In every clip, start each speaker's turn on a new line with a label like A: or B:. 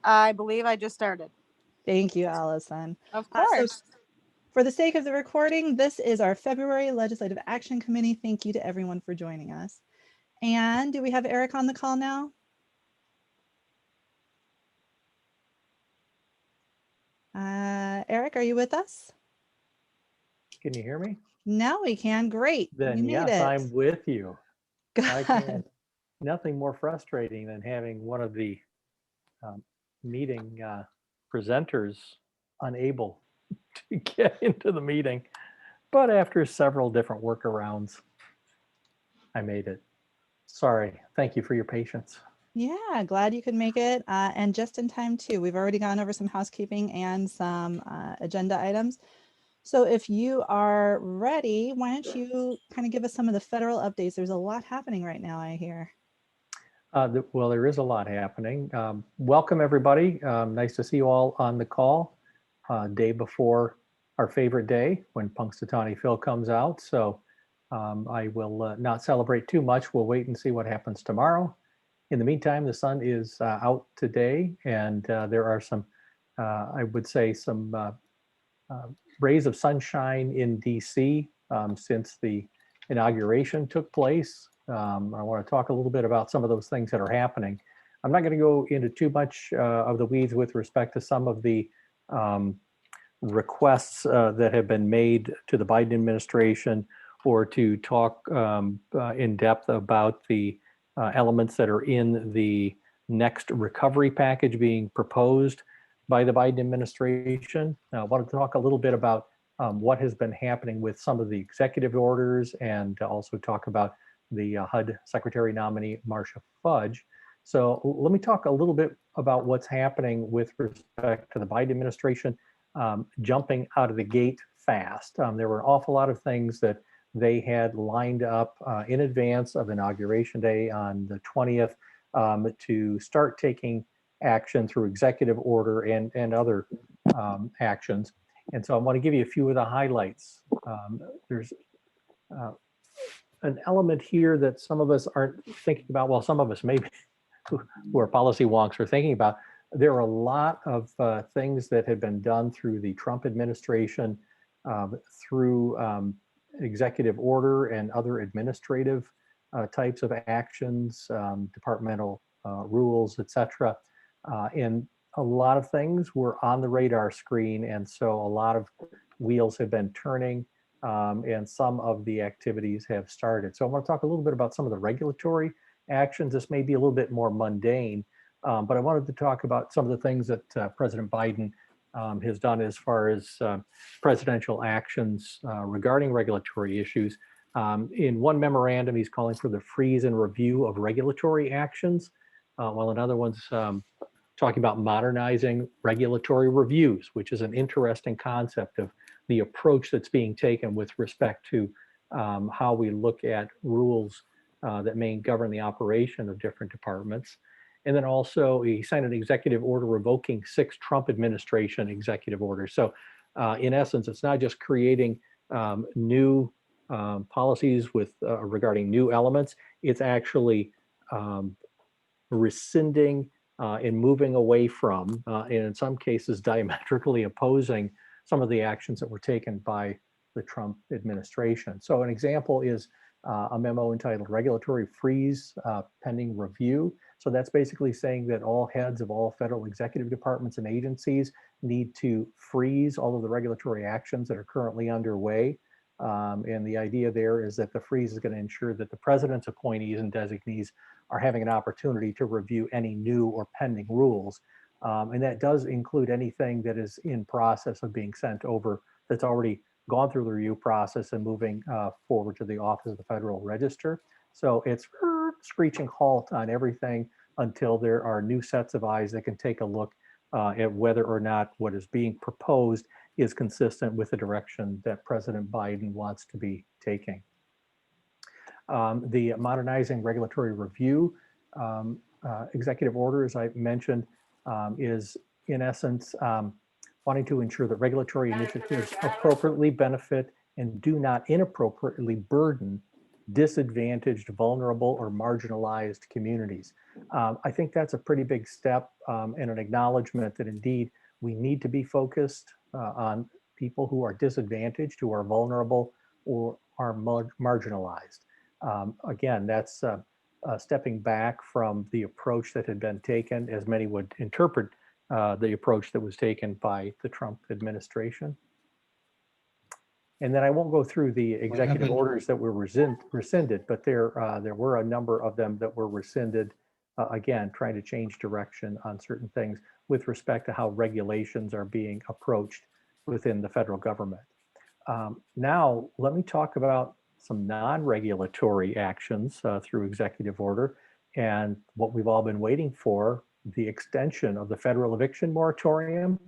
A: I believe I just started.
B: Thank you, Allison.
A: Of
B: So
A: course.
B: for the sake of the recording, this is our February Legislative Action Committee. Thank you to everyone for joining us. And do we have Eric on the call now? Eric, are you with us?
C: Can you hear me?
B: Now we can. Great. We
C: Then
B: made
C: yes,
B: it.
C: I'm with you. I
B: Good.
C: can. Nothing more frustrating than having one of the meeting presenters unable to get into the meeting. But after several different workarounds, I made it. Sorry. Thank you for your patience.
B: Yeah, glad you could make it. And just in time too. We've already gone over some housekeeping and some agenda items. So if you are ready, why don't you kind of give us some of the federal updates? There's a lot happening right now, I hear.
C: Well, there is a lot happening. Welcome, everybody. Nice to see you all on the call. Day before our favorite day when Punxsutawney Phil comes out. So I will not celebrate too much. We'll wait and see what happens tomorrow. In the meantime, the sun is out today, and there are some, I would say, some rays of sunshine in DC since the inauguration took place. I want to talk a little bit about some of those things that are happening. I'm not going to go into too much of the weeds with respect to some of the requests that have been made to the Biden administration, or to talk in depth about the elements that are in the next recovery package being proposed by the Biden administration. I wanted to talk a little bit about what has been happening with some of the executive orders, and also talk about the HUD Secretary nominee, Marcia Fudge. So let me talk a little bit about what's happening with respect to the Biden administration jumping out of the gate fast. There were an awful lot of things that they had lined up in advance of Inauguration Day on the 20th to start taking action through executive order and other actions. And so I want to give you a few of the highlights. There's an element here that some of us aren't thinking about. Well, some of us maybe who are policy wonks are thinking about. There are a lot of things that have been done through the Trump administration, through executive order and other administrative types of actions, departmental rules, etc. And a lot of things were on the radar screen. And so a lot of wheels have been turning, and some of the activities have started. So I want to talk a little bit about some of the regulatory actions. This may be a little bit more mundane, but I wanted to talk about some of the things that President Biden has done as far as presidential actions regarding regulatory issues. In one memorandum, he's calling for the freeze and review of regulatory actions, while in other ones, talking about modernizing regulatory reviews, which is an interesting concept of the approach that's being taken with respect to how we look at rules that may govern the operation of different departments. And then also he signed an executive order revoking 6 Trump administration executive orders. So in essence, it's not just creating new policies with regarding new elements, it's actually rescinding and moving away from, and in some cases diametrically opposing some of the actions that were taken by the Trump administration. So an example is a memo entitled Regulatory Freeze Pending Review. So that's basically saying that all heads of all federal executive departments and agencies need to freeze all of the regulatory actions that are currently underway. And the idea there is that the freeze is going to ensure that the president's appointees and designees are having an opportunity to review any new or pending rules. And that does include anything that is in process of being sent over, that's already gone through the review process and moving forward to the Office of the Federal Register. So it's screeching halt on everything until there are new sets of eyes that can take a look at whether or not what is being proposed is consistent with the direction that President Biden wants to be taking. The modernizing regulatory review executive order, as I mentioned, is in essence wanting to ensure that regulatory initiatives appropriately benefit and do not inappropriately burden disadvantaged, vulnerable, or marginalized communities. I think that's a pretty big step and an acknowledgement that indeed we need to be focused on people who are disadvantaged, who are vulnerable, or are marginalized. Again, that's stepping back from the approach that had been taken, as many would interpret the approach that was taken by the Trump administration. And then I won't go through the executive orders that were rescinded, but there were a number of them that were rescinded, again, trying to change direction on certain things with respect to how regulations are being approached within the federal government. Now, let me talk about some non-regulatory actions through executive order and what we've all been waiting for, the extension of the federal eviction moratorium.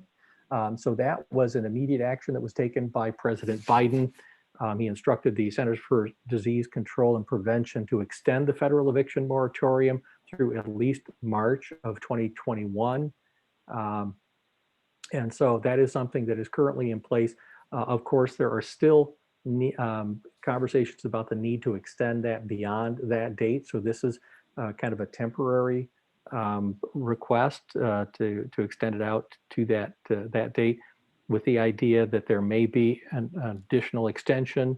C: So that was an immediate action that was taken by President Biden. He instructed the Centers for Disease Control and Prevention to extend the federal eviction moratorium through at least March of 2021. And so that is something that is currently in place. Of course, there are still conversations about the need to extend that beyond that date. So this is kind of a temporary request to extend it out to that date, with the idea that there may be an additional extension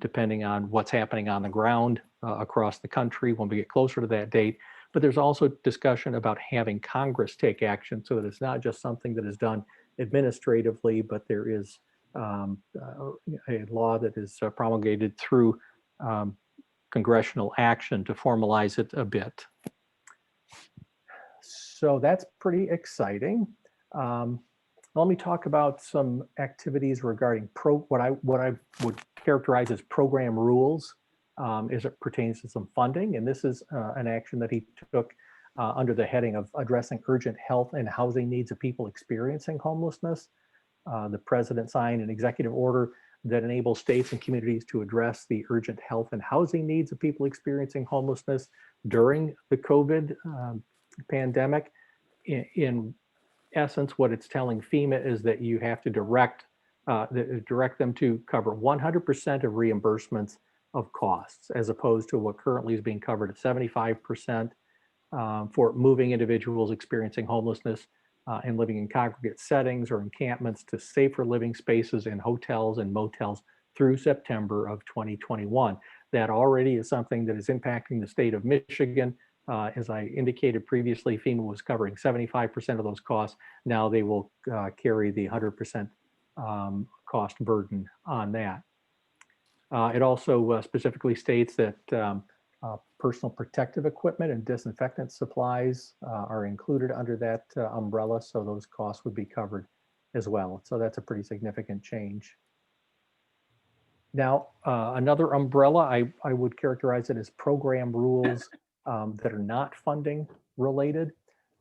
C: depending on what's happening on the ground across the country when we get closer to that date. But there's also discussion about having Congress take action so that it's not just something that is done administratively, but there is a law that is promulgated through congressional action to formalize it a bit. So that's pretty exciting. Let me talk about some activities regarding what I would characterize as program rules as it pertains to some funding. And this is an action that he took under the heading of addressing urgent health and housing needs of people experiencing homelessness. The president signed an executive order that enables states and communities to address the urgent health and housing needs of people experiencing homelessness during the COVID pandemic. In essence, what it's telling FEMA is that you have to direct them to cover 100% of reimbursements of costs, as opposed to what currently is being covered at 75% for moving individuals experiencing homelessness and living in congregate settings or encampments to safer living spaces in hotels and motels through September of 2021. That already is something that is impacting the state of Michigan. As I indicated previously, FEMA was covering 75% of those costs. Now they will carry the 100% cost burden on that. It also specifically states that personal protective equipment and disinfectant supplies are included under that umbrella, so those costs would be covered as well. So that's a pretty significant change. Now, another umbrella, I would characterize it as program rules that are not funding related.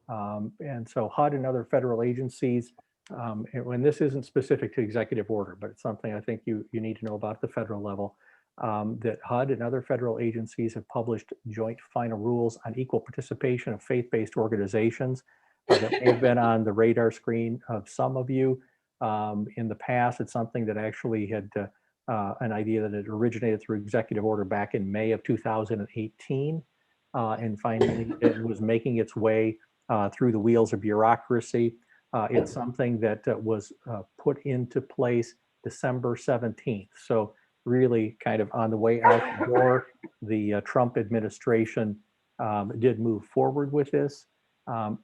C: And so HUD and other federal agencies, and this isn't specific to executive order, but it's something I think you need to know about at the federal level, that HUD and other federal agencies have published joint final rules on equal participation of faith-based organizations that may have been on the radar screen of some of you. In the past, it's something that actually had an idea that had originated through executive order back in May of 2018. And finally, it was making its way through the wheels of bureaucracy. It's something that was put into place December 17th. So really kind of on the way out the door, the Trump administration did move forward with this. And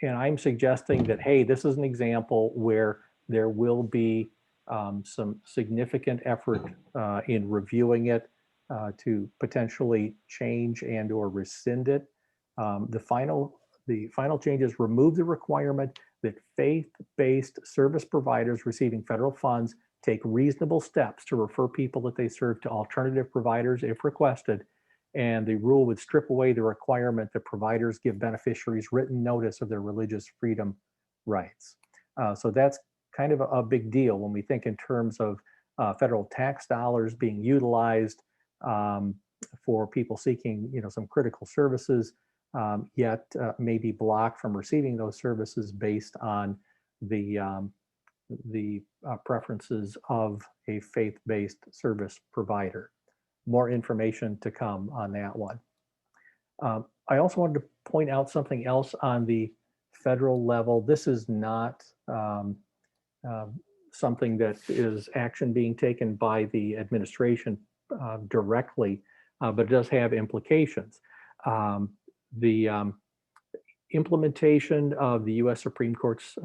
C: I'm suggesting that, hey, this is an example where there will be some significant effort in reviewing it to potentially change and or rescind it. The final changes remove the requirement that faith-based service providers receiving federal funds take reasonable steps to refer people that they serve to alternative providers if requested. And the rule would strip away the requirement that providers give beneficiaries written notice of their religious freedom rights. So that's kind of a big deal when we think in terms of federal tax dollars being utilized for people seeking, some critical services, yet may be blocked from receiving those services based on the preferences of a faith-based service provider. more information to come on that one. I also wanted to point out something else on the federal level. This is not something that is action being taken by the administration directly, but it does have implications. The implementation of the U.S. Supreme Court's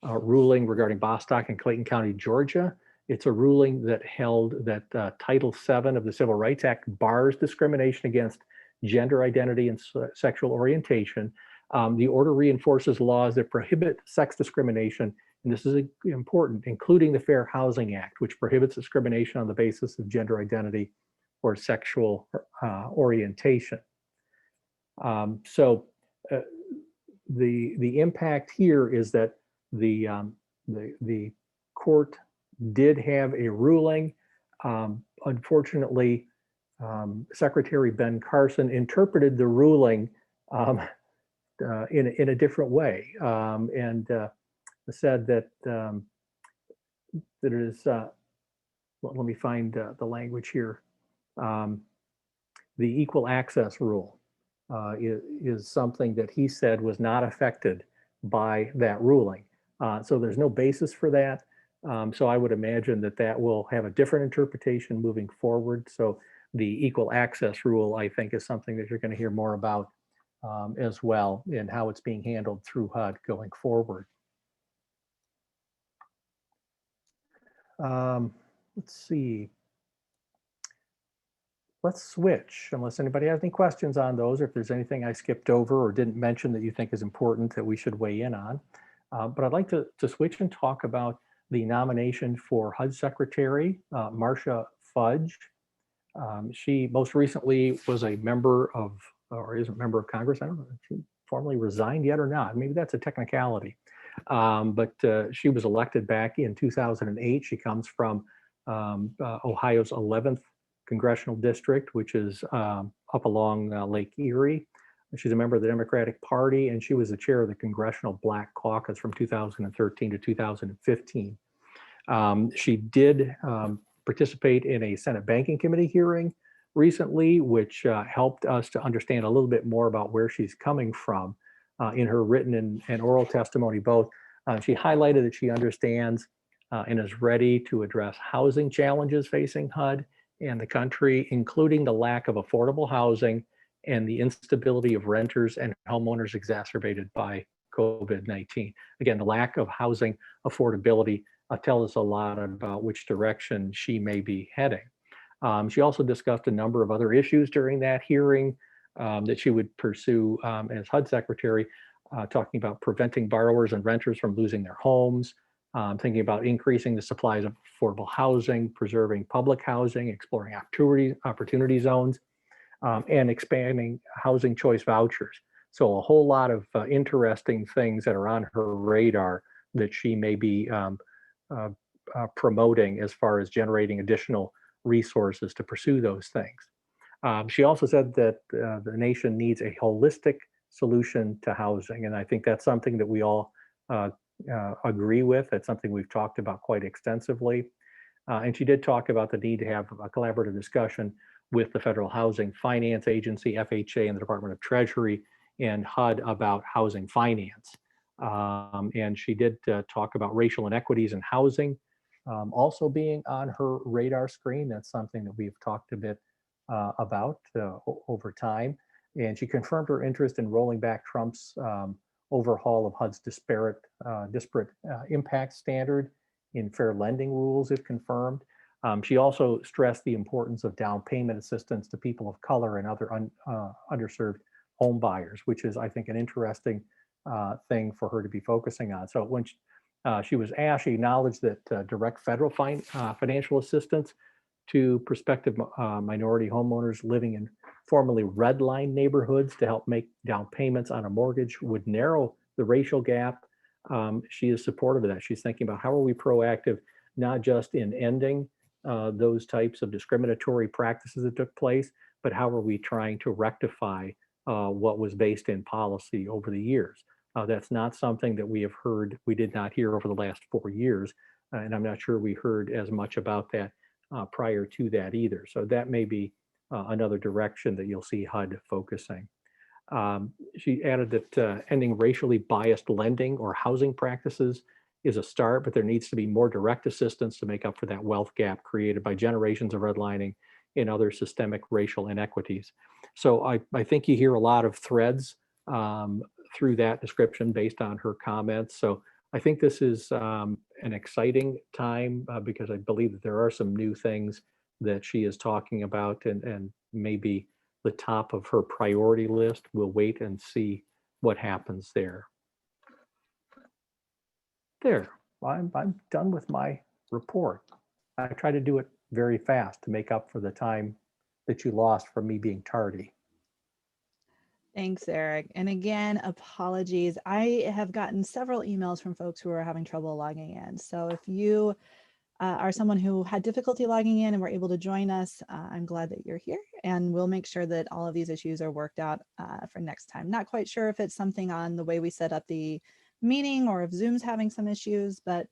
C: ruling regarding Bostock and Clayton County, Georgia. It's a ruling that held that Title VII of the Civil Rights Act bars discrimination against gender identity and sexual orientation. The order reinforces laws that prohibit sex discrimination, and this is important, including the Fair Housing Act, which prohibits discrimination on the basis of gender identity or sexual orientation. The impact here is that the court did have a ruling. Unfortunately, Secretary Ben Carson interpreted the ruling in a different way, and said that that it is. Let me find the language here. The equal access rule is something that he said was not affected by that ruling. So there's no basis for that. So I would imagine that that will have a different interpretation moving forward. So the equal access rule, I think, is something that you're going to hear more about as well, and how it's being handled through HUD going forward. Let's see. Let's switch, unless anybody has any questions on those, or if there's anything I skipped over or didn't mention that you think is important that we should weigh in on. But I'd like to switch and talk about the nomination for HUD Secretary, Marcia Fudge. She most recently was a member of, or is a member of Congress. I don't know if she formally resigned yet or not. Maybe that's a technicality. But she was elected back in 2008. She comes from Ohio's 11th congressional district, which is up along Lake Erie. She's a member of the Democratic Party, and she was the chair of the Congressional Black Caucus from 2013 to 2015. She did participate in a Senate Banking Committee hearing recently, which helped us to understand a little bit more about where she's coming from in her written and oral testimony both. She highlighted that she understands and is ready to address housing challenges facing HUD and the country, including the lack of affordable housing and the instability of renters and homeowners exacerbated by COVID-19. Again, the lack of housing affordability tells us a lot about which direction she may be heading. She also discussed a number of other issues during that hearing that she would pursue as HUD Secretary, talking about preventing borrowers and renters from losing their homes, thinking about increasing the supplies of affordable housing, preserving public housing, exploring opportunity zones, and expanding housing choice vouchers. So a whole lot of interesting things that are on her radar that she may be promoting as far as generating additional resources to pursue those things. She also said that the nation needs a holistic solution to housing, and I think that's something that we all agree with. That's something we've talked about quite extensively. And she did talk about the need to have a collaborative discussion with the Federal Housing Finance Agency, FHA, and the Department of Treasury and HUD about housing finance. And she did talk about racial inequities in housing also being on her radar screen. That's something that we've talked a bit about over time. And she confirmed her interest in rolling back Trump's overhaul of HUD's disparate impact standard in fair lending rules, if confirmed. She also stressed the importance of down payment assistance to people of color and other underserved home buyers, which is, I think, an interesting thing for her to be focusing on. So when she was asked, she acknowledged that direct federal financial assistance to prospective minority homeowners living in formerly red line neighborhoods to help make down payments on a mortgage would narrow the racial gap. She is supportive of that. She's thinking about how are we proactive, not just in ending those types of discriminatory practices that took place, but how are we trying to rectify what was based in policy over the years. That's not something that we did not hear over the last 4 years. And I'm not sure we heard as much about that prior to that either. So that may be another direction that you'll see HUD focusing. She added that ending racially biased lending or housing practices is a start, but there needs to be more direct assistance to make up for that wealth gap created by generations of redlining and other systemic racial inequities. So I think you hear a lot of threads through that description based on her comments. So I think this is an exciting time because I believe that there are some new things that she is talking about, and maybe the top of her priority list. We'll wait and see what happens there. There, I'm done with my report. I try to do it very fast to make up for the time that you lost from me being tardy.
B: Thanks, Eric. And again, apologies. I have gotten several emails from folks who are having trouble logging in. So if you are someone who had difficulty logging in and were able to join us, I'm glad that you're here, and we'll make sure that all of these issues are worked out for next time. Not quite sure if it's something on the way we set up the meeting or if Zoom's having some issues, but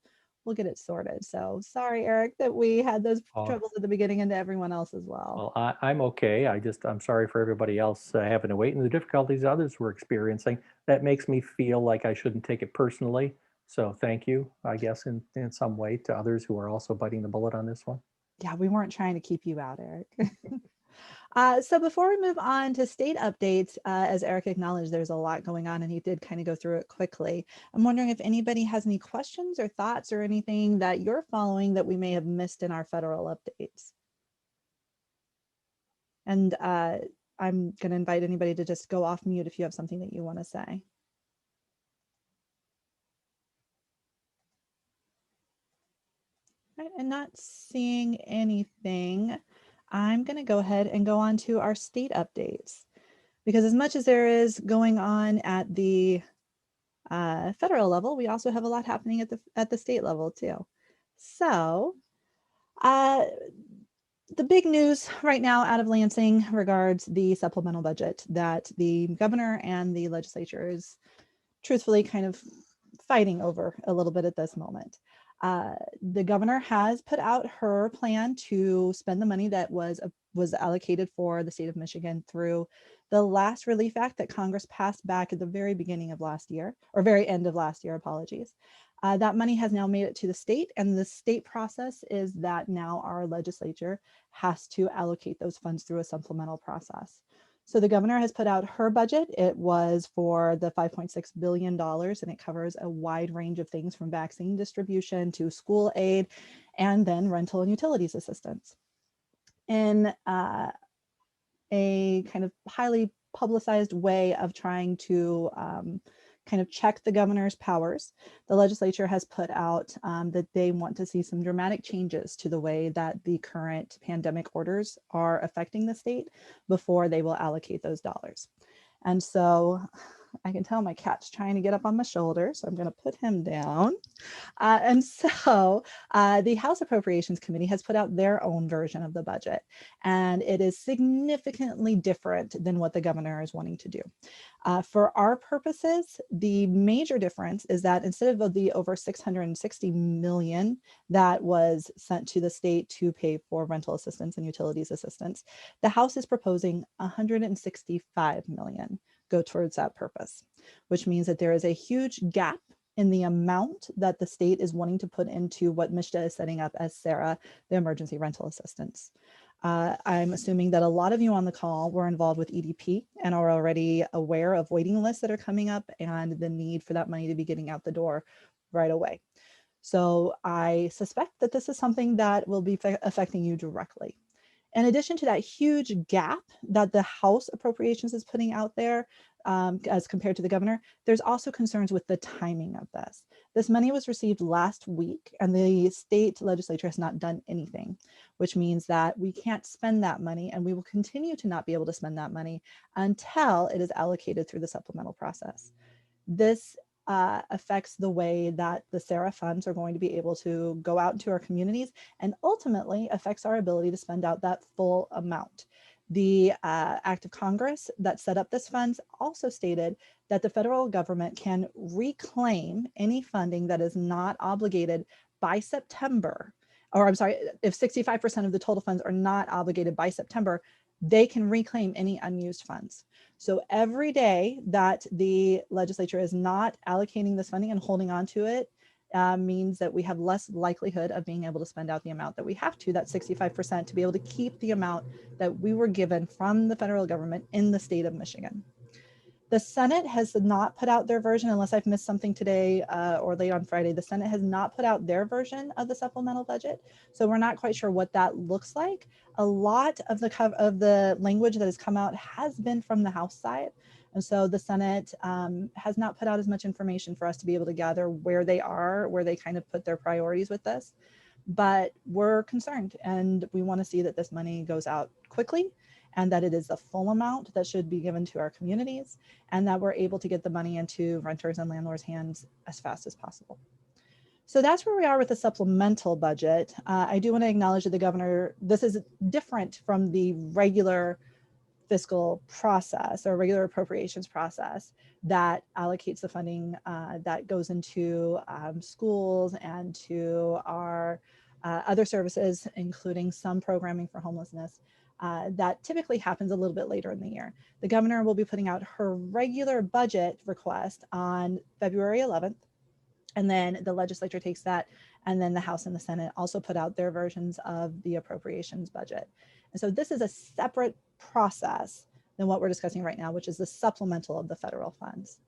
B: we'll get it sorted. So sorry, Eric, that we had those troubles at the beginning, and to everyone else as well.
C: Well, I'm okay. I'm sorry for everybody else having to wait and the difficulties others were experiencing. That makes me feel like I shouldn't take it personally. So thank you, I guess, in some way to others who are also biting the bullet on this one.
B: Yeah, we weren't trying to keep you out, Eric. So before we move on to state updates, as Eric acknowledged, there's a lot going on and he did kind of go through it quickly. I'm wondering if anybody has any questions or thoughts or anything that you're following that we may have missed in our federal updates. And I'm going to invite anybody to just go off mute if you have something that you want to say. Right, and not seeing anything, I'm going to go ahead and go on to our state updates, because as much as there is going on at the federal level, we also have a lot happening at the state level too. So the big news right now out of Lansing regards the supplemental budget that the governor and the legislature is truthfully kind of fighting over a little bit at this moment. The governor has put out her plan to spend the money that was allocated for the state of Michigan through the last Relief Act that Congress passed back at the very beginning of last year, or very end of last year, apologies. That money has now made it to the state, and the state process is that now our legislature has to allocate those funds through a supplemental process. So the governor has put out her budget. It was for the $5.6 billion, and it covers a wide range of things from vaccine distribution to school aid, and then rental and utilities assistance. In a kind of highly publicized way of trying to kind of check the governor's powers, the legislature has put out that they want to see some dramatic changes to the way that the current pandemic orders are affecting the state before they will allocate those dollars. And so I can tell my cat's trying to get up on my shoulder, so I'm going to put him down. And so the House Appropriations Committee has put out their own version of the budget, and it is significantly different than what the governor is wanting to do. For our purposes, the major difference is that instead of the over $660 million that was sent to the state to pay for rental assistance and utilities assistance, the House is proposing $165 million go towards that purpose, which means that there is a huge gap in the amount that the state is wanting to put into what MSHDA is setting up as SARA, the emergency rental assistance. I'm assuming that a lot of you on the call were involved with EDP and are already aware of waiting lists that are coming up and the need for that money to be getting out the door right away. So I suspect that this is something that will be affecting you directly. In addition to that huge gap that the House Appropriations is putting out there as compared to the governor, there's also concerns with the timing of this. This money was received last week and the state legislature has not done anything, which means that we can't spend that money, and we will continue to not be able to spend that money until it is allocated through the supplemental process. This affects the way that the SARA funds are going to be able to go out into our communities, and ultimately affects our ability to spend out that full amount. The Act of Congress that set up this funds also stated that the federal government can reclaim any funding that is not obligated by September, or I'm sorry, if 65% of the total funds are not obligated by September, they can reclaim any unused funds. So every day that the legislature is not allocating this funding and holding on to it means that we have less likelihood of being able to spend out the amount that we have to, that 65%, to be able to keep the amount that we were given from the federal government in the state of Michigan. The Senate has not put out their version, unless I've missed something today or late on Friday. The Senate has not put out their version of the supplemental budget, so we're not quite sure what that looks like. A lot of the language that has come out has been from the House side, and so the Senate has not put out as much information for us to be able to gather where they are, where they kind of put their priorities with this. But we're concerned, and we want to see that this money goes out quickly, and that it is the full amount that should be given to our communities, and that we're able to get the money into renters and landlords' hands as fast as possible. So that's where we are with the supplemental budget. I do want to acknowledge that the governor, this is different from the regular fiscal process or regular appropriations process that allocates the funding that goes into schools and to our other services, including some programming for homelessness. That typically happens a little bit later in the year. The governor will be putting out her regular budget request on February 11th, and then the legislature takes that, and then the House and the Senate also put out their versions of the appropriations budget. And so this is a separate process than what we're discussing right now, which is the supplemental of the federal funds.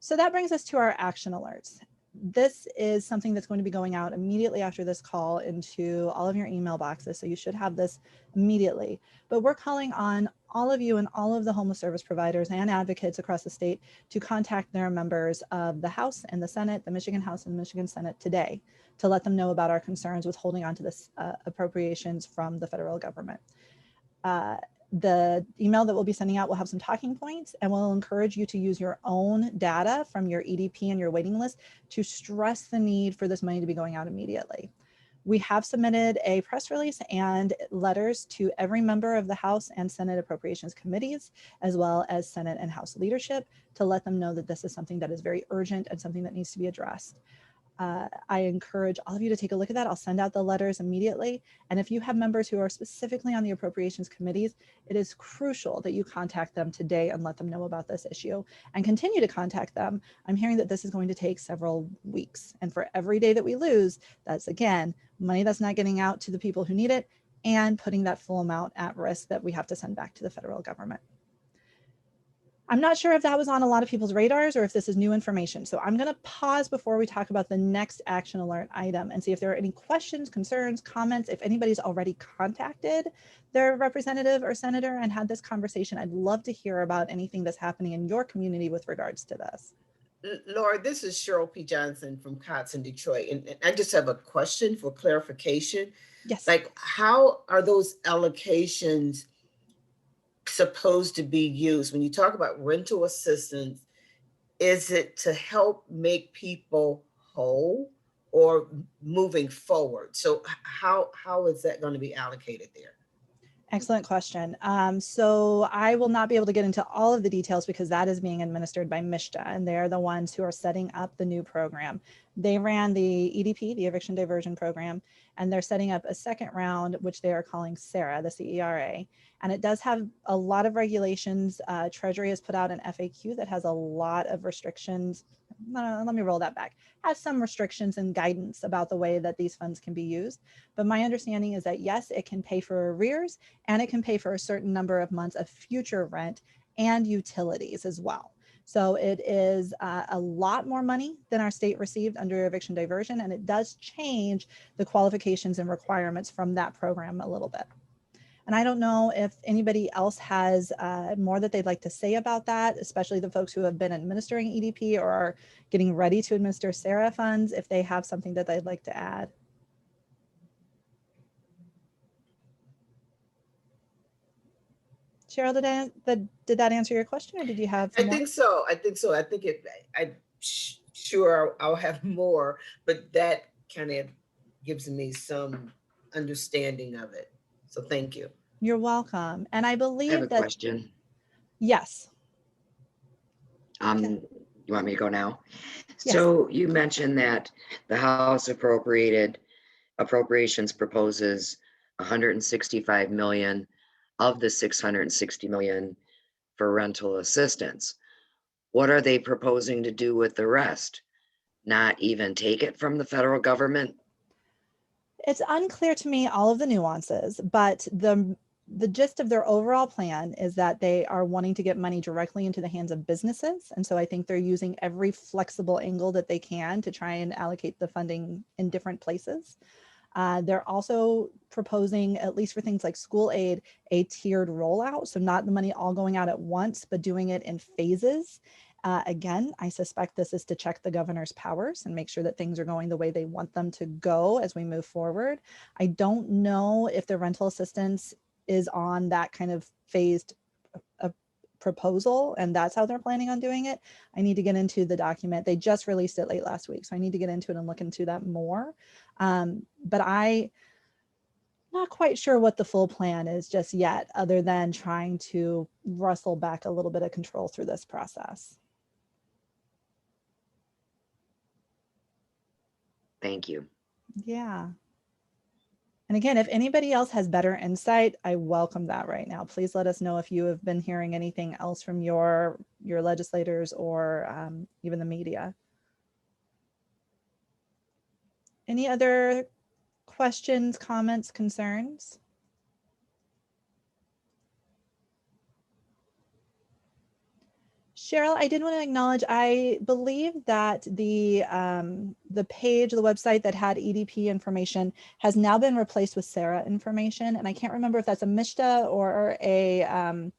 B: So that brings us to our action alerts. This is something that's going to be going out immediately after this call into all of your email boxes. So you should have this immediately. But we're calling on all of you and all of the homeless service providers and advocates across the state to contact their members of the House and the Senate, the Michigan House and the Michigan Senate today, to let them know about our concerns with holding on to this appropriations from the federal government. The email that we'll be sending out will have some talking points, and we'll encourage you to use your own data from your EDP and your waiting list to stress the need for this money to be going out immediately. We have submitted a press release and letters to every member of the House and Senate Appropriations Committees, as well as Senate and House leadership, to let them know that this is something that is very urgent and something that needs to be addressed. I encourage all of you to take a look at that. I'll send out the letters immediately. And if you have members who are specifically on the appropriations committees, it is crucial that you contact them today and let them know about this issue, and continue to contact them. I'm hearing that this is going to take several weeks. And for every day that we lose, that's, again, money that's not getting out to the people who need it, and putting that full amount at risk that we have to send back to the federal government. I'm not sure if that was on a lot of people's radars or if this is new information. So I'm going to pause before we talk about the next action alert item and see if there are any questions, concerns, comments. If anybody's already contacted their representative or senator and had this conversation, I'd love to hear about anything that's happening in your community with regards to this.
A: Laura, this is Cheryl P. Johnson from COTS in Detroit. And I just have a question for clarification.
B: Yes.
A: Like, how are those allocations supposed to be used? When you talk about rental assistance, is it to help make people whole or moving forward? So how is that going to be allocated there?
B: Excellent question. So I will not be able to get into all of the details because that is being administered by MSHDA, and they're the ones who are setting up the new program. They ran the EDP, the Eviction Diversion Program, and they're setting up a second round, which they are calling SARA, the CERA. And it does have a lot of regulations. Treasury has put out an FAQ that has a lot of restrictions. Let me roll that back. Has some restrictions and guidance about the way that these funds can be used. But my understanding is that yes, it can pay for arrears, and it can pay for a certain number of months of future rent and utilities as well. So it is a lot more money than our state received under eviction diversion, and it does change the qualifications and requirements from that program a little bit. And I don't know if anybody else has more that they'd like to say about that, especially the folks who have been administering EDP or are getting ready to administer SARA funds, if they have something that they'd like to add. Cheryl, did that answer your question, or did you have more?
A: I think so. I think I'm sure I'll have more, but that kind of gives me some understanding of it. So thank you.
B: You're welcome. And I believe
D: I have a question.
B: Yes.
D: You want me to go now?
B: Yes.
D: So you mentioned that the House appropriated appropriations proposes 165 million of the 660 million for rental assistance. What are they proposing to do with the rest? Not even take it from the federal government?
B: It's unclear to me all of the nuances, but the gist of their overall plan is that they are wanting to get money directly into the hands of businesses. And so I think they're using every flexible angle that they can to try and allocate the funding in different places. They're also proposing, at least for things like school aid, a tiered rollout. So not the money all going out at once, but doing it in phases. Again, I suspect this is to check the governor's powers and make sure that things are going the way they want them to go as we move forward. I don't know if the rental assistance is on that kind of phased proposal, and that's how they're planning on doing it. I need to get into the document. They just released it late last week, so I need to get into it and look into that more. But I'm not quite sure what the full plan is just yet, other than trying to wrestle back a little bit of control through this process.
D: Thank you.
B: Yeah. And again, if anybody else has better insight, I welcome that right now. Please let us know if you have been hearing anything else from your legislators or even the media. Any other questions, comments, concerns? Cheryl, I did want to acknowledge, I believe that the page, the website that had EDP information has now been replaced with SARA information. And I can't remember if that's a MSHDA or a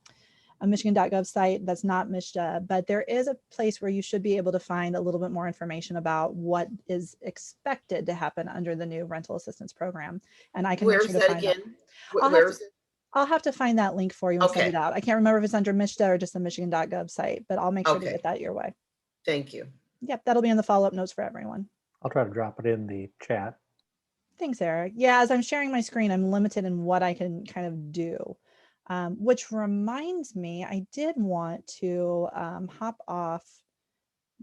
B: Michigan.gov site. That's not MSHDA, but there is a place where you should be able to find a little bit more information about what is expected to happen under the new rental assistance program. And I can make
A: Where's
B: sure to
A: that
B: find
A: again?
B: I'll
A: Where
B: have
A: is it?
B: I'll have to find that link for you and send
A: Okay.
B: it out. I can't remember if it's under MSHDA or just the Michigan.gov site, but I'll make sure to
A: Okay.
B: get that your way.
A: Thank you.
B: Yep, that'll be in the follow-up notes for everyone.
C: I'll try to drop it in the chat.
B: Thanks, Eric. Yeah, as I'm sharing my screen, I'm limited in what I can kind of do, which reminds me, I did want to hop off.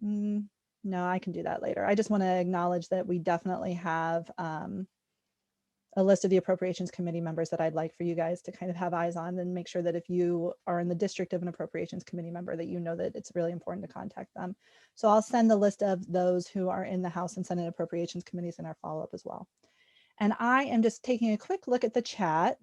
B: No, I can do that later. I just want to acknowledge that we definitely have a list of the appropriations committee members that I'd like for you guys to kind of have eyes on, and make sure that if you are in the district of an appropriations committee member, that you know that it's really important to contact them. So I'll send the list of those who are in the House and Senate appropriations committees in our follow-up as well. And I am just taking a quick look at the chat.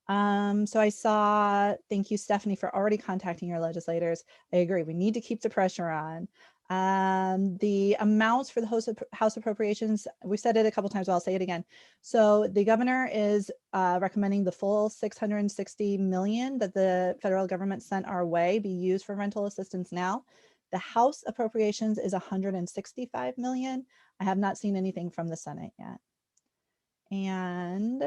B: So I saw, thank you, Stephanie, for already contacting your legislators. I agree, we need to keep the pressure on. The amounts for the House appropriations, we've said it a couple times, but I'll say it again. So the governor is recommending the full 660 million that the federal government sent our way be used for rental assistance now. The House appropriations is 165 million. I have not seen anything from the Senate yet. And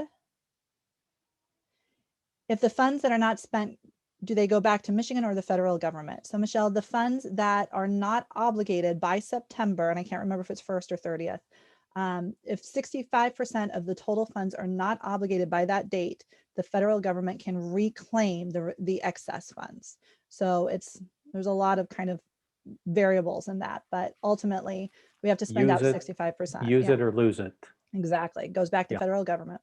B: if the funds that are not spent, do they go back to Michigan or the federal government? So Michelle, the funds that are not obligated by September, and I can't remember if it's 1st or 30th, if 65% of the total funds are not obligated by that date, the federal government can reclaim the excess funds. So there's a lot of kind of variables in that, but ultimately we have to spend out 65%.
C: Use it or lose it.
B: Exactly. It goes back to federal government.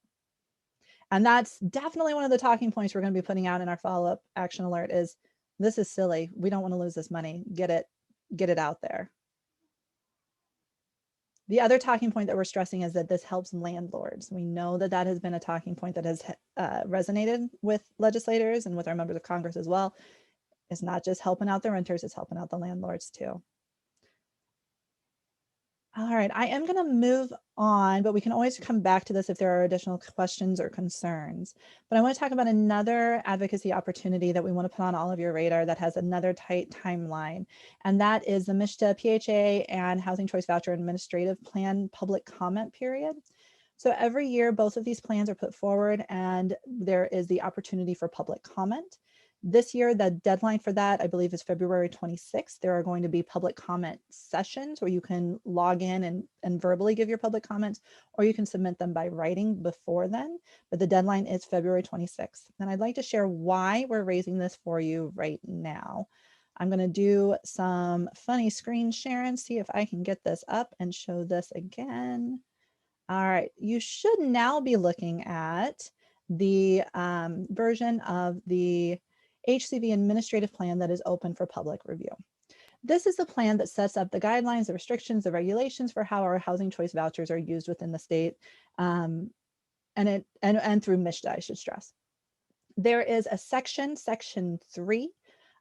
B: And that's definitely one of the talking points we're going to be putting out in our follow-up action alert is, this is silly. We don't want to lose this money. Get it out there. The other talking point that we're stressing is that this helps landlords. We know that that has been a talking point that has resonated with legislators and with our members of Congress as well. It's not just helping out the renters, it's helping out the landlords too. All right, I am going to move on, but we can always come back to this if there are additional questions or concerns. But I want to talk about another advocacy opportunity that we want to put on all of your radar that has another tight timeline, and that is the MSHDA PHA and Housing Choice Voucher Administrative Plan public comment period. So every year, both of these plans are put forward and there is the opportunity for public comment. This year, the deadline for that, I believe, is February 26th. There are going to be public comment sessions where you can log in and verbally give your public comments, or you can submit them by writing before then. But the deadline is February 26th. And I'd like to share why we're raising this for you right now. I'm going to do some funny screen sharing, see if I can get this up and show this again. All right, you should now be looking at the version of the HCV administrative plan that is open for public review. This is the plan that sets up the guidelines, the restrictions, the regulations for how our housing choice vouchers are used within the state, and through MSHDA, I should stress. There is a section 3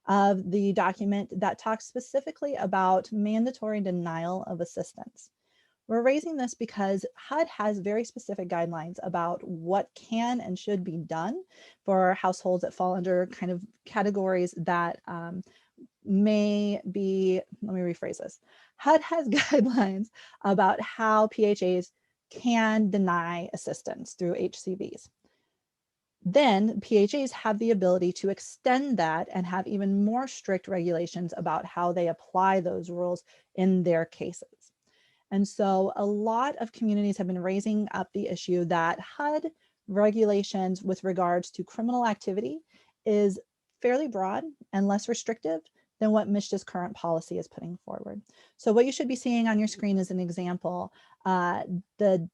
B: of the document that talks specifically about mandatory denial of assistance. We're raising this because HUD has very specific guidelines about what can and should be done for households that fall under kind of categories that may be, let me rephrase this. HUD has guidelines about how PHAs can deny assistance through HCVs. Then PHAs have the ability to extend that and have even more strict regulations about how they apply those rules in their cases. And so a lot of communities have been raising up the issue that HUD regulations with regards to criminal activity is fairly broad and less restrictive than what MSHDA's current policy is putting forward. So what you should be seeing on your screen is an example. The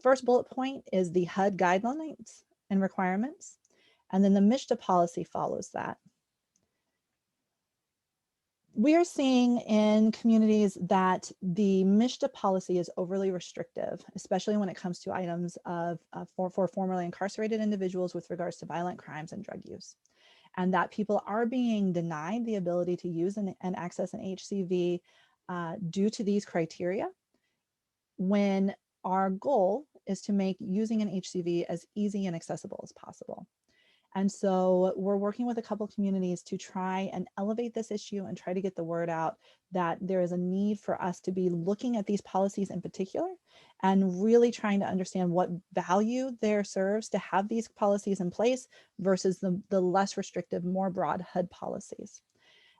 B: first bullet point is the HUD guidelines and requirements, and then the MSHDA policy follows that. We are seeing in communities that the MSHDA policy is overly restrictive, especially when it comes to items of for formerly incarcerated individuals with regards to violent crimes and drug use, and that people are being denied the ability to use and access an HCV due to these criteria, when our goal is to make using an HCV as easy and accessible as possible. And so we're working with a couple communities to try and elevate this issue and try to get the word out that there is a need for us to be looking at these policies in particular and really trying to understand what value there serves to have these policies in place versus the less restrictive, more broad HUD policies.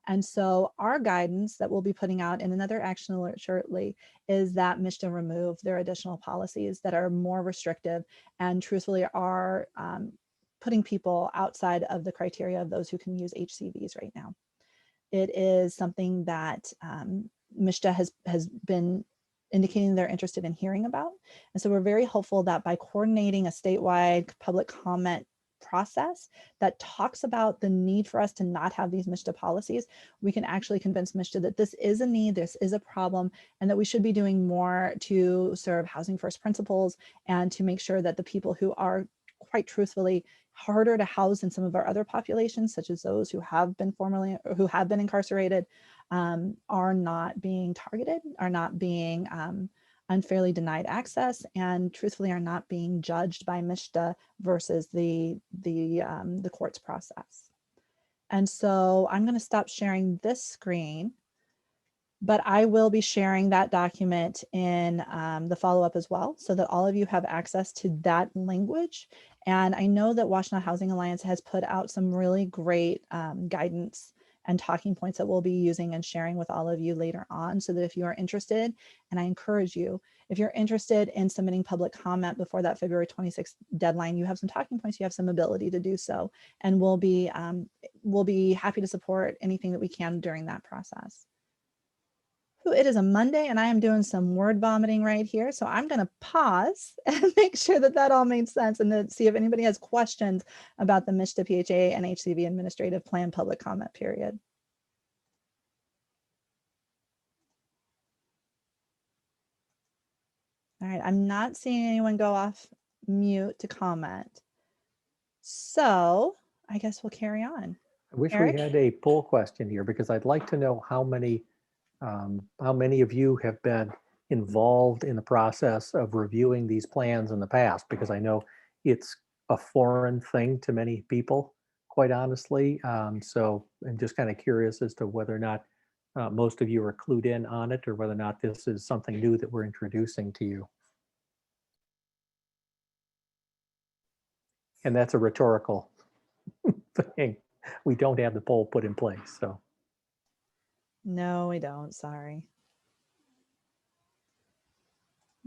B: And so our guidance that we'll be putting out in another action alert shortly is that MSHDA remove their additional policies that are more restrictive and truthfully are putting people outside of the criteria of those who can use HCVs right now. It is something that MSHDA has been indicating they're interested in hearing about. And so we're very hopeful that by coordinating a statewide public comment process that talks about the need for us to not have these MSHDA policies, we can actually convince MSHDA that this is a need, this is a problem, and that we should be doing more to serve housing first principles and to make sure that the people who are quite truthfully harder to house in some of our other populations, such as those who have been formerly or who have been incarcerated, are not being targeted, are not being unfairly denied access, and truthfully are not being judged by MSHDA versus the courts process. And so I'm going to stop sharing this screen, but I will be sharing that document in the follow-up as well, so that all of you have access to that language. And I know that Washtenaw Housing Alliance has put out some really great guidance and talking points that we'll be using and sharing with all of you later on, so that if you are interested, and I encourage you, if you're interested in submitting public comment before that February 26th deadline, you have some talking points, you have some ability to do so, and we'll be happy to support anything that we can during that process. It is a Monday and I am doing some word vomiting right here. So I'm going to pause and make sure that that all made sense and to see if anybody has questions about the MSHDA PHA and HCV administrative plan public comment period. All right, I'm not seeing anyone go off mute to comment. So I guess we'll carry on.
C: I wish
B: Eric?
C: we had a poll question here because I'd like to know how many of you have been involved in the process of reviewing these plans in the past, because I know it's a foreign thing to many people, quite honestly. So I'm just kind of curious as to whether or not most of you are clued in on it, or whether or not this is something new that we're introducing to you. And that's a rhetorical thing. We don't have the poll put in place, so.
B: No, we don't, sorry.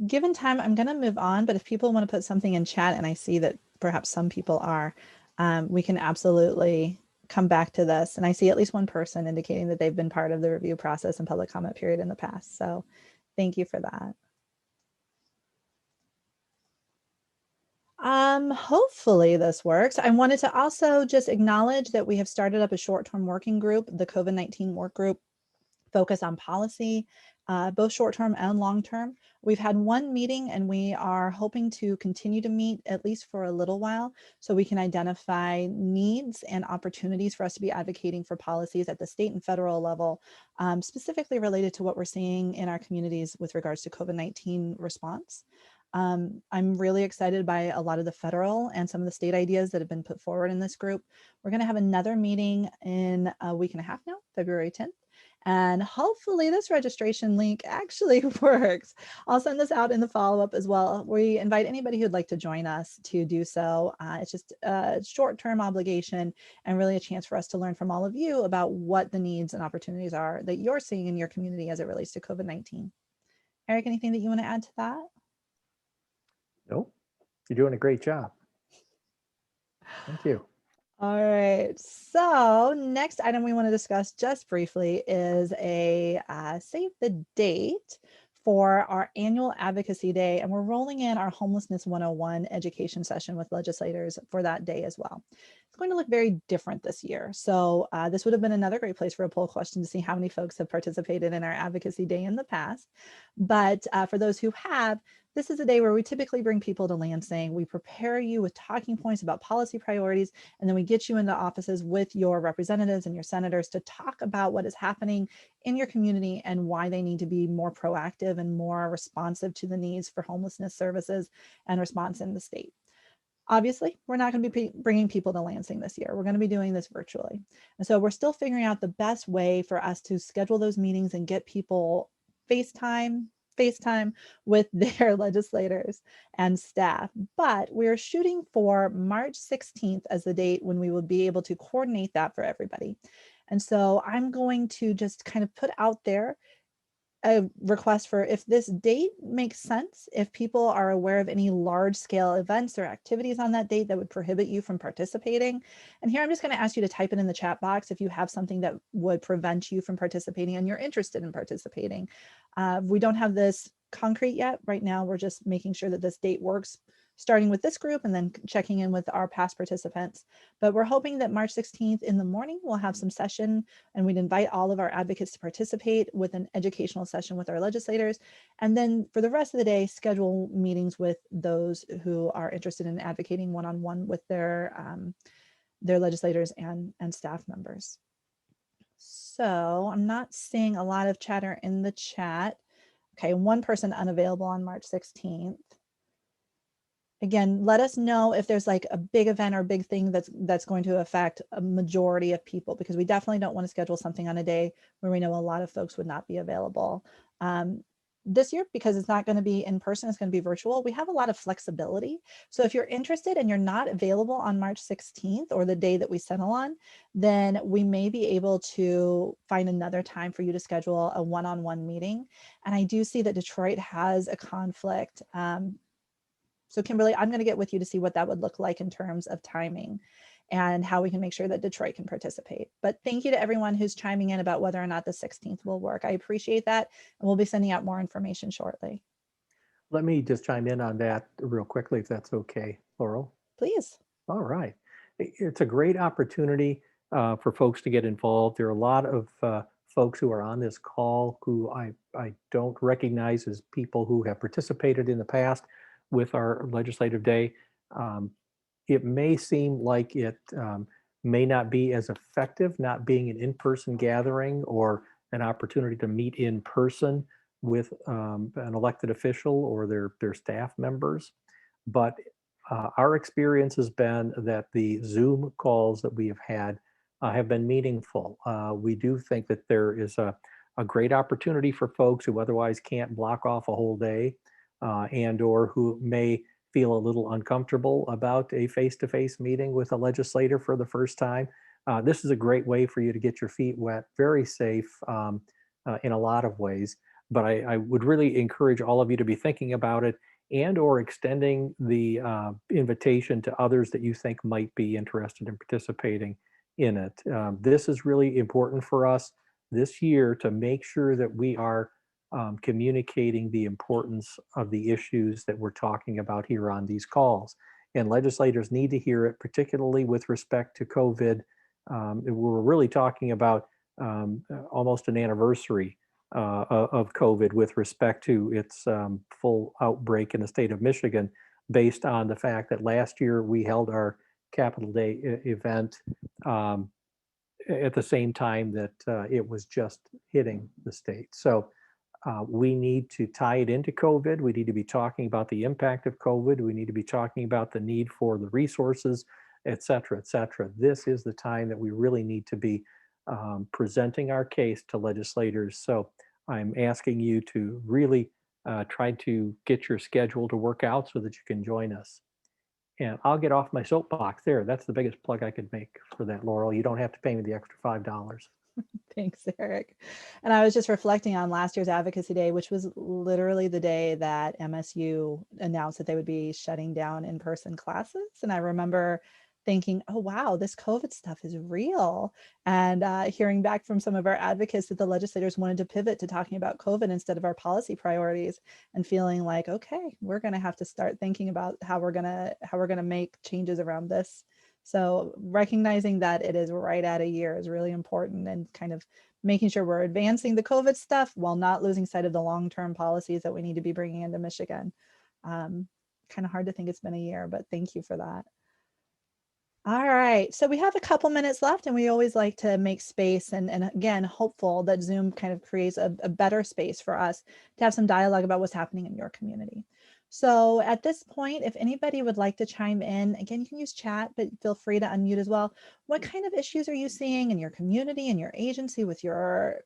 B: Given time, I'm going to move on, but if people want to put something in chat, and I see that perhaps some people are, we can absolutely come back to this. And I see at least one person indicating that they've been part of the review process and public comment period in the past. So thank you for that. Hopefully this works. I wanted to also just acknowledge that we have started up a short-term working group, the COVID-19 work group, focus on policy, both short-term and long-term. We've had one meeting and we are hoping to continue to meet at least for a little while so we can identify needs and opportunities for us to be advocating for policies at the state and federal level, specifically related to what we're seeing in our communities with regards to COVID-19 response. I'm really excited by a lot of the federal and some of the state ideas that have been put forward in this group. We're going to have another meeting in a week and a half now, February 10th. And hopefully this registration link actually works. I'll send this out in the follow-up as well. We invite anybody who'd like to join us to do so. It's just a short-term obligation and really a chance for us to learn from all of you about what the needs and opportunities are that you're seeing in your community as it relates to COVID-19. Eric, anything that you want to add to that?
C: Nope, you're doing a great job. Thank you.
B: All right, so next item we want to discuss just briefly is a save the date for our annual advocacy day, and we're rolling in our Homelessness 101 education session with legislators for that day as well. It's going to look very different this year. So this would have been another great place for a poll question to see how many folks have participated in our advocacy day in the past. But for those who have, this is a day where we typically bring people to Lansing. We prepare you with talking points about policy priorities, and then we get you into offices with your representatives and your senators to talk about what is happening in your community and why they need to be more proactive and more responsive to the needs for homelessness services and response in the state. Obviously, we're not going to be bringing people to Lansing this year. We're going to be doing this virtually. And so we're still figuring out the best way for us to schedule those meetings and get people FaceTime with their legislators and staff. But we're shooting for March 16th as the date when we will be able to coordinate that for everybody. And so I'm going to just kind of put out there a request for if this date makes sense, if people are aware of any large scale events or activities on that date that would prohibit you from participating. And here I'm just going to ask you to type it in the chat box if you have something that would prevent you from participating and you're interested in participating. We don't have this concrete yet. Right now, we're just making sure that this date works, starting with this group and then checking in with our past participants. But we're hoping that March 16th in the morning, we'll have some session and we'd invite all of our advocates to participate with an educational session with our legislators. And then for the rest of the day, schedule meetings with those who are interested in advocating one-on-one with their legislators and staff members. So I'm not seeing a lot of chatter in the chat. Okay, one person unavailable on March 16th. Again, let us know if there's like a big event or big thing that's going to affect a majority of people, because we definitely don't want to schedule something on a day where we know a lot of folks would not be available. This year, because it's not going to be in person, it's going to be virtual, we have a lot of flexibility. So if you're interested and you're not available on March 16th or the day that we settle on, then we may be able to find another time for you to schedule a one-on-one meeting. And I do see that Detroit has a conflict. So Kimberly, I'm going to get with you to see what that would look like in terms of timing and how we can make sure that Detroit can participate. But thank you to everyone who's chiming in about whether or not the 16th will work. I appreciate that. And we'll be sending out more information shortly.
C: Let me just chime in on that real quickly, if that's okay, Laurel.
B: Please.
C: All right. It's a great opportunity for folks to get involved. There are a lot of folks who are on this call who I don't recognize as people who have participated in the past with our legislative day. It may seem like it may not be as effective, not being an in-person gathering or an opportunity to meet in person with an elected official or their staff members. But our experience has been that the Zoom calls that we have been meaningful. We do think that there is a great opportunity for folks who otherwise can't block off a whole day and or who may feel a little uncomfortable about a face-to-face meeting with a legislator for the first time. This is a great way for you to get your feet wet, very safe in a lot of ways. But I would really encourage all of you to be thinking about it and or extending the invitation to others that you think might be interested in participating in it. This is really important for us this year to make sure that we are communicating the importance of the issues that we're talking about here on these calls. and legislators need to hear it, particularly with respect to COVID. We're really talking about almost an anniversary of COVID with respect to its full outbreak in the state of Michigan, based on the fact that last year we held our Capitol Day event at the same time that it was just hitting the state. So we need to tie it into COVID. We need to be talking about the impact of COVID. We need to be talking about the need for the resources, et cetera, et cetera. This is the time that we really need to be presenting our case to legislators. So I'm asking you to really try to get your schedule to work out so that you can join us. And I'll get off my soapbox there. That's the biggest plug I could make for that, Laurel. You don't have to pay me the extra $5.
B: Thanks, Eric. And I was just reflecting on last year's Advocacy Day, which was literally the day that MSU announced that they would be shutting down in-person classes. And I remember thinking, oh, wow, this COVID stuff is real. And hearing back from some of our advocates that the legislators wanted to pivot to talking about COVID instead of our policy priorities, and feeling like, okay, we're going to have to start thinking about how we're going to make changes around this. So recognizing that it is right at a year is really important, and kind of making sure we're advancing the COVID stuff while not losing sight of the long-term policies that we need to be bringing into Michigan. Kind of hard to think it's been a year, but thank you for that. All right, so we have a couple minutes left, and we always like to make space, and again, hopeful that Zoom kind of creates a better space for us to have some dialogue about what's happening in your community. So at this point, if anybody would like to chime in, again, you can use chat, but feel free to unmute as well. What kind of issues are you seeing in your community, in your agency, with your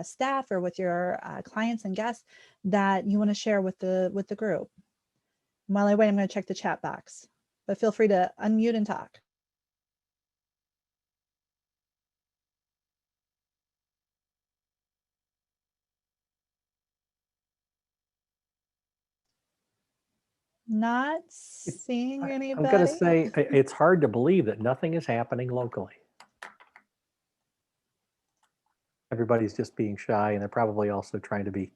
B: staff, or with your clients and guests that you want to share with the group? And while I wait, I'm going to check the chat box, but feel free to unmute and talk. Not seeing anybody.
C: I'm going to say it's hard to believe that nothing is happening locally. Everybody's just being shy, and they're probably also trying to be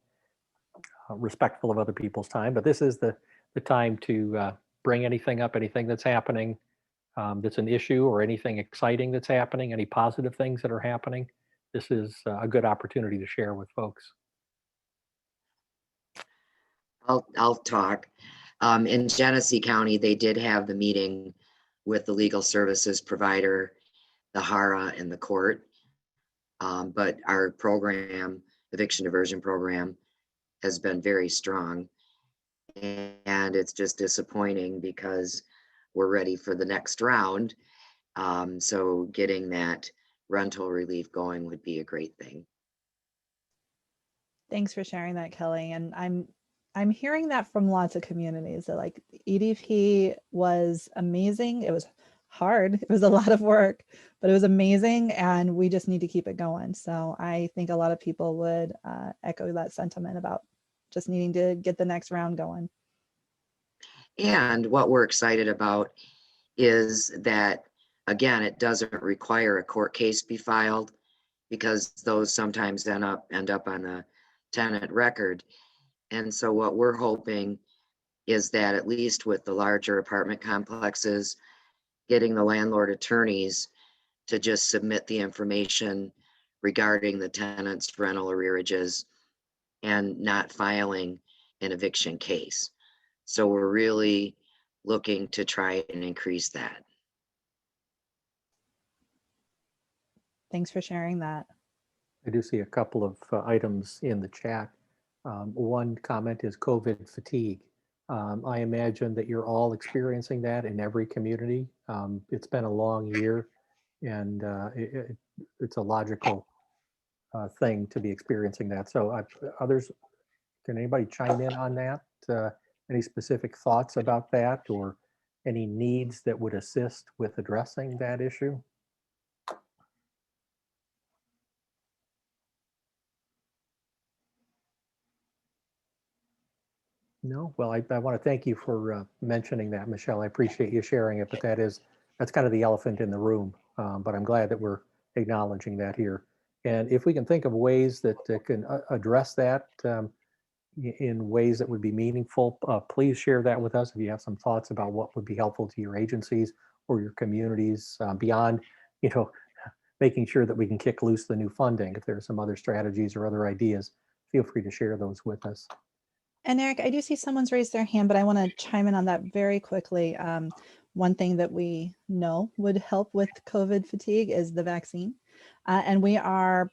C: respectful of other people's time. But this is the time to bring anything up, anything that's happening that's an issue, or anything exciting that's happening, any positive things that are happening. This is a good opportunity to share with folks.
D: I'll talk. In Genesee County, they did have the meeting with the legal services provider, the HARA, and the court. But our program, eviction diversion program, has been very strong. And it's just disappointing because we're ready for the next round. So getting that rental relief going would be a great thing.
B: Thanks for sharing that, Kelly. And I'm hearing that from lots of communities that, like, EDP was amazing. It was hard. It was a lot of work, but it was amazing, and we just need to keep it going. So I think a lot of people would echo that sentiment about just needing to get the next round going.
D: And what we're excited about is that, again, it doesn't require a court case be filed, because those sometimes end up on a tenant record. And so what we're hoping is that, at least with the larger apartment complexes, getting the landlord attorneys to just submit the information regarding the tenant's rental arrearages and not filing an eviction case. So we're really looking to try and increase that.
B: Thanks for sharing that.
C: I do see a couple of items in the chat. One comment is COVID fatigue. I imagine that you're all experiencing that in every community. It's been a long year, and it's a logical thing to be experiencing that. So others, can anybody chime in on that? Any specific thoughts about that, or any needs that would assist with addressing that issue? No? Well, I want to thank you for mentioning that, Michelle. I appreciate you sharing it, but that's kind of the elephant in the room. But I'm glad that we're acknowledging that here. And if we can think of ways that can address that, in ways that would be meaningful, please share that with us if you have some thoughts about what would be helpful to your agencies or your communities beyond, making sure that we can kick loose the new funding. If there are some other strategies or other ideas, feel free to share those with us.
B: And Eric, I do see someone's raised their hand, but I want to chime in on that very quickly. One thing that we know would help with COVID fatigue is the vaccine. And we are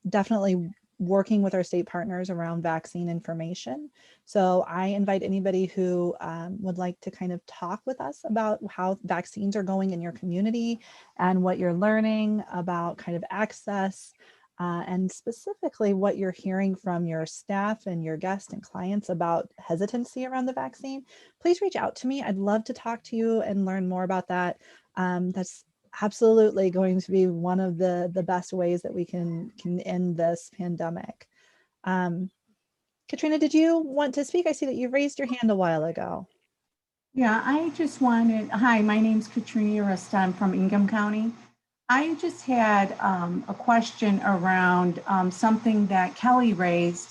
B: definitely working with our state partners around vaccine information. So I invite anybody who would like to kind of talk with us about how vaccines are going in your community and what you're learning about kind of access. And specifically what you're hearing from your staff and your guests and clients about hesitancy around the vaccine, please reach out to me. I'd love to talk to you and learn more about that. That's absolutely going to be one of the best ways that we can end this pandemic. Katrina, did you want to speak? I see that you raised your hand a while ago.
E: Yeah, I just wanted, hi, my name's Katrina Arista. I'm from Ingham County. I just had a question around something that Kelly raised.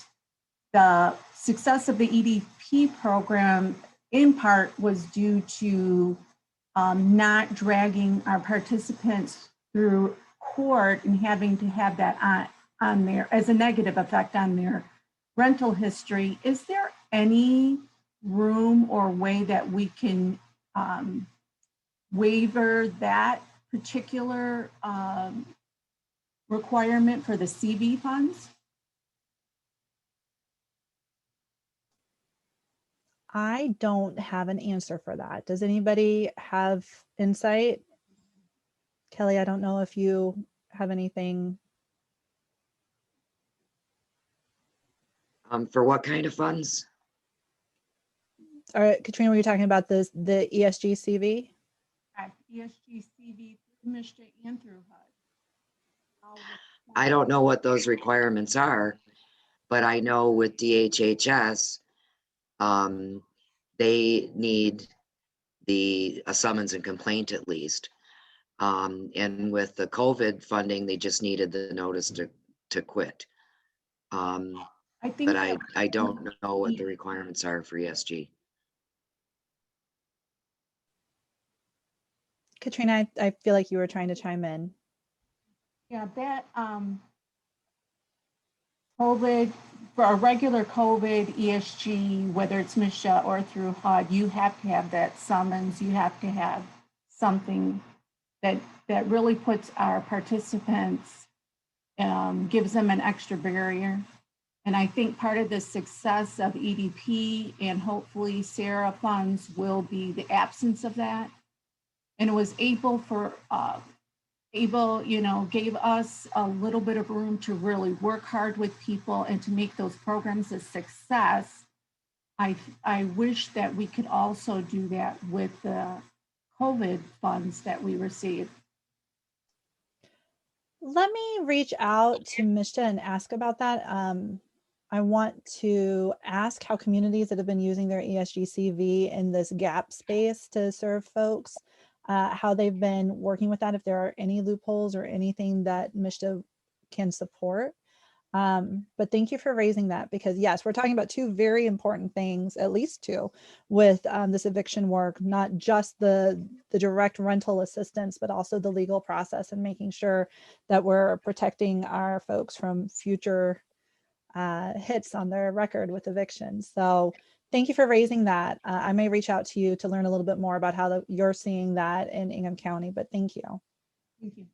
E: The success of the EDP program in part was due to not dragging our participants through court and having to have that on there as a negative effect on their rental history. Is there any room or way that we can waiver that particular requirement for the CV funds?
B: I don't have an answer for that. Does anybody have insight? Kelly, I don't know if you have anything.
D: For what kind of funds?
B: All right, Katrina, were you talking about the ESG CV?
E: ESG CV through MSHA and through HUD.
D: I don't know what those requirements are, but I know with DHHS, they need a summons and complaint at least. And with the COVID funding, they just needed the notice to quit. But I don't know what the requirements are for ESG.
B: Katrina, I feel like you were trying to chime in.
E: Yeah, that COVID, for a regular COVID ESG, whether it's MSHA or through HUD, you have to have that summons. You have to have something that really puts our participants, gives them an extra barrier. And I think part of the success of EDP and hopefully SARA funds will be the absence of that. And it was gave us a little bit of room to really work hard with people and to make those programs a success. I wish that we could also do that with the COVID funds that we received.
B: Let me reach out to MSHA and ask about that. I want to ask how communities that have been using their ESG CV in this gap space to serve folks, how they've been working with that, if there are any loopholes or anything that MSHA can support. But thank you for raising that, because yes, we're talking about two very important things, at least two, with this eviction work, not just the direct rental assistance, but also the legal process and making sure that we're protecting our folks from future hits on their record with evictions. So thank you for raising that. I may reach out to you to learn a little bit more about how you're seeing that in Ingham County, but thank you.
E: Thank you.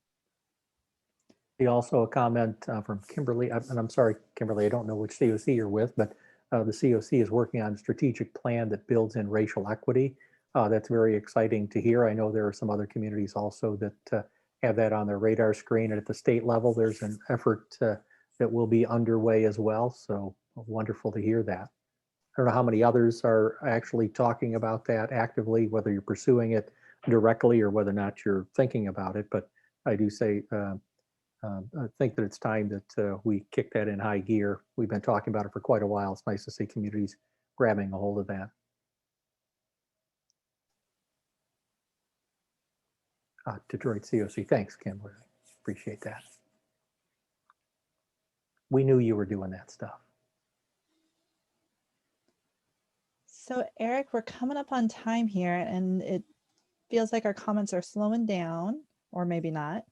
C: Also a comment from Kimberly, and I'm sorry, Kimberly, I don't know which COC you're with, but the COC is working on a strategic plan that builds in racial equity. That's very exciting to hear. I know there are some other communities also that have that on their radar screen, and at the state level, there's an effort that will be underway as well. So wonderful to hear that. I don't know how many others are actually talking about that actively, whether you're pursuing it directly or whether or not you're thinking about it. But I do say, I think that it's time that we kick that in high gear. We've been talking about it for quite a while. It's nice to see communities grabbing a hold of that. Detroit COC, thanks, Kimberly. Appreciate that. We knew you were doing that stuff.
B: So Eric, we're coming up on time here and it feels like our comments are slowing down, or maybe not.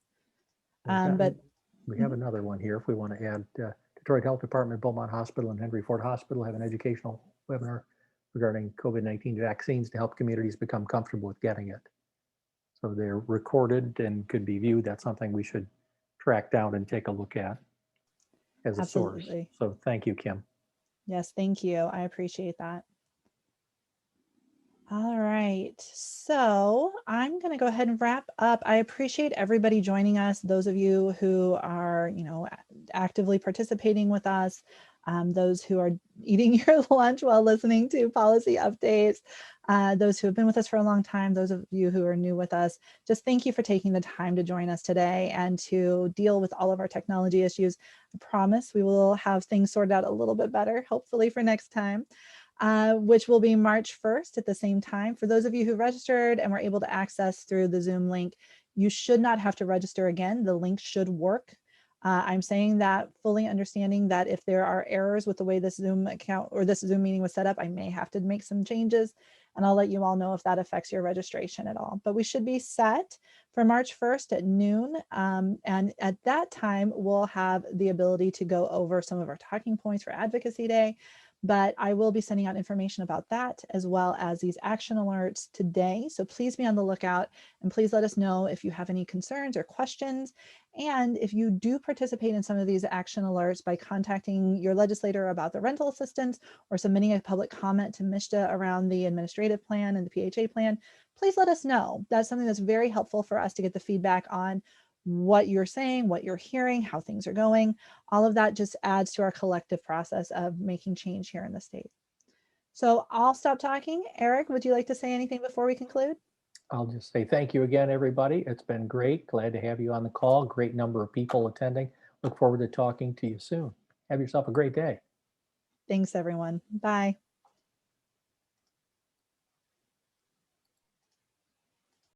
B: But
C: We have another one here if we want to add. Detroit Health Department, Beaumont Hospital, and Henry Ford Hospital have an educational webinar regarding COVID-19 vaccines to help communities become comfortable with getting it. So they're recorded and could be viewed. That's something we should track down and take a look at as a source.
B: Absolutely.
C: So thank you, Kim.
B: Yes, thank you. I appreciate that. All right, so I'm going to go ahead and wrap up. I appreciate everybody joining us. Those of you who are, actively participating with us, those who are eating your lunch while listening to policy updates, those who have been with us for a long time, those of you who are new with us, just thank you for taking the time to join us today and to deal with all of our technology issues. I promise we will have things sorted out a little bit better, hopefully for next time. Which will be March 1st at the same time. For those of you who registered and were able to access through the Zoom link, you should not have to register again. The link should work. I'm saying that fully understanding that if there are errors with the way this Zoom account or this Zoom meeting was set up, I may have to make some changes, and I'll let you all know if that affects your registration at all. But we should be set for March 1st at noon. And at that time, we'll have the ability to go over some of our talking points for Advocacy Day. But I will be sending out information about that as well as these action alerts today. So please be on the lookout and please let us know if you have any concerns or questions. And if you do participate in some of these action alerts by contacting your legislator about the rental assistance or submitting a public comment to MSHDA around the administrative plan and the PHA plan, please let us know. That's something that's very helpful for us to get the feedback on what you're saying, what you're hearing, how things are going. All of that just adds to our collective process of making change here in the state. So I'll stop talking. Eric, would you like to say anything before we conclude?
C: I'll just say thank you again, everybody. It's been great. Glad to have you on the call. Great number of people attending. Look forward to talking to you soon. Have yourself a great day.
B: Thanks, everyone. Bye.